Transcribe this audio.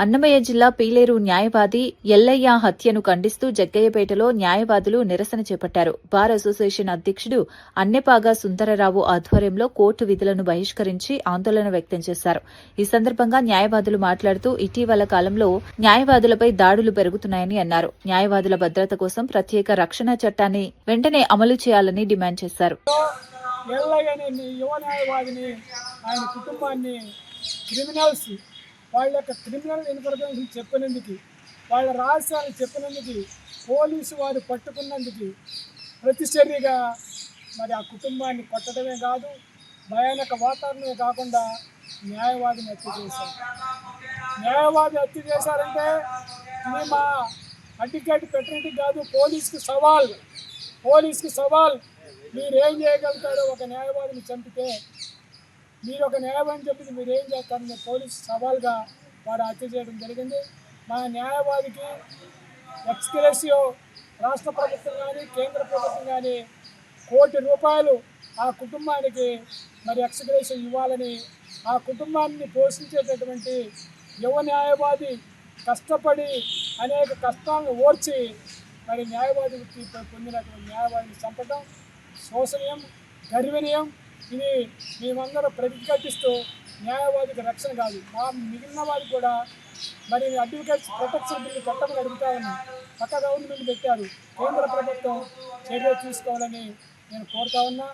అన్నమయ్య జిల్లా పీలేరు న్యాయవాది ఎల్లయ్య హత్యను ఖండిస్తూ జగ్గయ్యపేటలో న్యాయవాదులు నిరసన చేపట్టారు. బార్ అసోసియేషన్ అధ్యక్షుడు అన్నెపాగా సుందరరావు ఆధ్వర్యంలో కోర్టు విధులను బహిష్కరించి ఆందోళన వ్యక్తం చేశారు. ఈ సందర్భంగా న్యాయవాదులు మాట్లాడుతూ ఇటీవల కాలంలో న్యాయవాదులపై దాడులు పెరుగుతున్నాయని అన్నారు. న్యాయవాదుల భద్రత కోసం ప్రత్యేక రక్షణ చట్టాన్ని వెంటనే అమలు చేయాలని డిమాండ్ చేశారు. వాళ్ళ యొక్క క్రిమినల్ ఇన్ఫర్మేషన్ చెప్పినందుకు, వాళ్ళ రహస్యాలు చెప్పినందుకు, పోలీసు వారు పట్టుకున్నందుకు ప్రతిచర్యగా మరి ఆ కుటుంబాన్ని కొట్టడమే కాదు, భయానక వాతావరణమే కాకుండా న్యాయవాదిని హత్య చేశారు. న్యాయవాది హత్య చేశారంటే ఇది మా అడ్వకేట్ పెట్టడానికి కాదు, పోలీసుకి సవాల్. మీరేం చేయగలుగుతారో ఒక న్యాయవాదిని చంపితే, మీరు ఒక న్యాయవాదిని చెప్పి మీరు ఏం చేస్తారని పోలీసు సవాల్గా వారు హత్య చేయడం జరిగింది. మా న్యాయవాదికి ఎక్స్గ్రేషియో రాష్ట్ర ప్రభుత్వం కానీ కేంద్ర ప్రభుత్వం కానీ ₹1 కోటి ఆ కుటుంబానికి మరి ఎక్స్గ్రేషియో ఇవ్వాలని, ఆ కుటుంబాన్ని పోషించేటటువంటి యువ న్యాయవాది కష్టపడి అనేక కష్టాలను ఓర్చి మరి న్యాయవాది వృత్తి పొందినటువంటి న్యాయవాదిని చంపడం శోచనీయం, గర్వనీయం. ఇది మేమందరం ప్రతిఘటిస్తూ న్యాయవాదికి రక్షణ కాదు, మా మిగిలిన వారికి కూడా మరి అడ్వకేట్స్ ప్రొటెక్షన్ బిల్లు చట్టం అడుగుతా ఉన్నాం. పక్క గవర్నమెంట్ పెట్టారు, కేంద్ర ప్రభుత్వం చర్య తీసుకోవాలని నేను కోరుతా ఉన్నా.